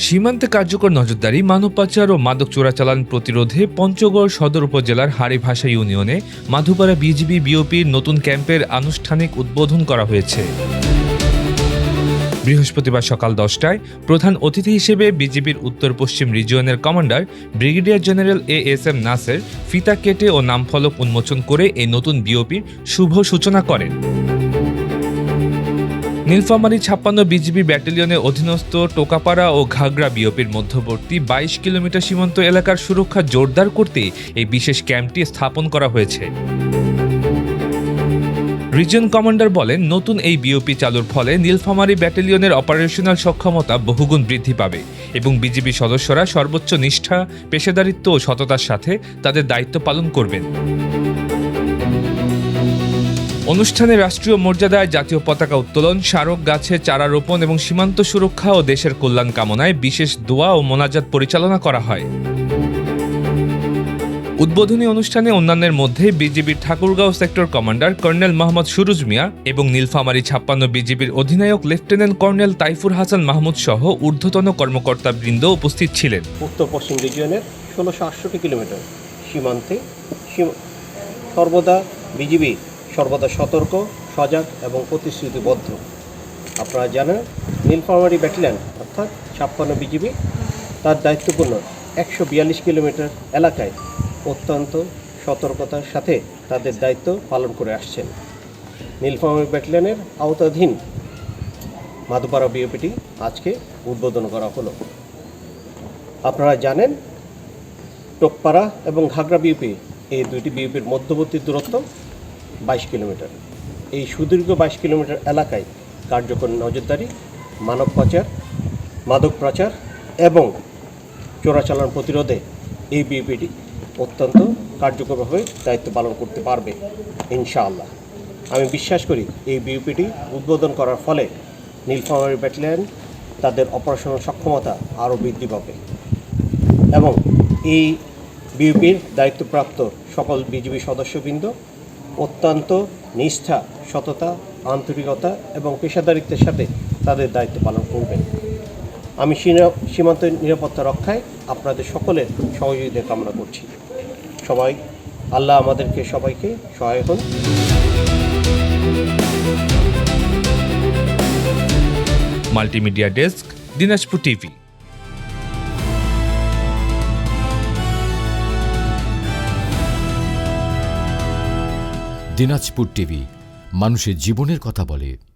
সীমান্তে কার্যকর নজরদারি, মানব পাচার ও মাদক চোরাচালান প্রতিরোধে পঞ্চগড় সদর উপজেলার হাড়িভাষা ইউনিয়নে মাধুপাড়া বিজিবি বিওপির নতুন ক্যাম্পের আনুষ্ঠানিক উদ্বোধন করা হয়েছে। বৃহস্পতিবার সকাল 10টায় প্রধান অতিথি হিসেবে বিজিবির উত্তর পশ্চিম রিজিয়নের commander brigadier general ASM Naser ফিতা কেটে ও নামফলক উন্মোচন করে এই নতুন বিওপির শুভ সূচনা করেন। নীলফামারী 56 বিজিবি ব্যাটালিয়নের অধীনস্থ টোকাপাড়া ও ঘাগড়া বিওপির মধ্যবর্তী 22 কিলোমিটার সীমান্ত এলাকার সুরক্ষা জোরদার করতে এই বিশেষ ক্যাম্পটি স্থাপন করা হয়েছে। রিজন কমান্ডার বলেন, নতুন এই বিওপি চালুর ফলে নীলফামারী ব্যাটালিয়নের অপারেশনাল সক্ষমতা বহুগুণ বৃদ্ধি পাবে এবং বিজিবি সদস্যরা সর্বোচ্চ নিষ্ঠা, পেশাদারিত্ব ও সততার সাথে তাদের দায়িত্ব পালন করবেন। অনুষ্ঠানে রাষ্ট্রীয় মর্যাদায় জাতীয় পতাকা উত্তোলন, স্মারক গাছে চারা রোপণ এবং সীমান্ত সুরক্ষা ও দেশের কল্যাণ কামনায় বিশেষ দোয়া ও মোনাজাত পরিচালনা করা হয়। উদ্বোধনী অনুষ্ঠানে অন্যান্যের মধ্যে বিজিবির Thakurgaon sector commander colonel Mohammad Suruj Mia এবং নীলফামারী 56 বিজিবির অধিনায়ক লেফটেন্যান্ট কর্নেল তাইফুর হাসান মাহমুদ সহ ঊর্ধ্বতন কর্মকর্তাবৃন্দ উপস্থিত ছিলেন। উত্তর পশ্চিম রিজিয়নের 1668 কিলোমিটার সীমান্তে সর্বদা বিজিবি সর্বদা সতর্ক, সজাগ এবং প্রতিশ্রুতিবদ্ধ। আপনারা জানেন, নীলফামারী ব্যাটালিয়ন অর্থাৎ 56 বিজিবি তার দায়িত্বপূর্ণ 142 কিলোমিটার এলাকায় অত্যন্ত সতর্কতার সাথে তাদের দায়িত্ব পালন করে আসছেন। নীলফামারী ব্যাটালিয়নের আওতাধীন মাধুপাড়া বিওপিটি আজকে উদ্বোধন করা হলো। আপনারা জানেন, টোকপাড়া এবং ঘাগড়া বিওপি এই দুইটি বিওপির মধ্যবর্তী দূরত্ব 22 কিলোমিটার। এই সুদীর্ঘ 22 কিলোমিটার এলাকায় কার্যকর নজরদারি, মানব পাচার, মাদক পাচার এবং চোরাচালান প্রতিরোধে এই বিওপিটি অত্যন্ত কার্যকরভাবে দায়িত্ব পালন করতে পারবে ইনশাআল্লাহ। আমি বিশ্বাস করি এই বিওপিটি উদ্বোধন করার ফলে নীলফামারী ব্যাটালিয়ন তাদের অপারেশনাল সক্ষমতা আরও বৃদ্ধি পাবে এবং এই বিওপির দায়িত্বপ্রাপ্ত সকল বিজিবি সদস্যবৃন্দ অত্যন্ত নিষ্ঠা, সততা, আন্তরিকতা এবং পেশাদারিত্বের সাথে তাদের দায়িত্ব পালন করবেন। আমি সীমান্ত নিরাপত্তা রক্ষায় আপনাদের সকলের সহযোগিতা কামনা করছি। আল্লাহ আমাদেরকে সবাইকে সহায় হন। Multimedia desk, Dinajpur TV. Dinajpur TV, মানুষের জীবনের কথা বলে।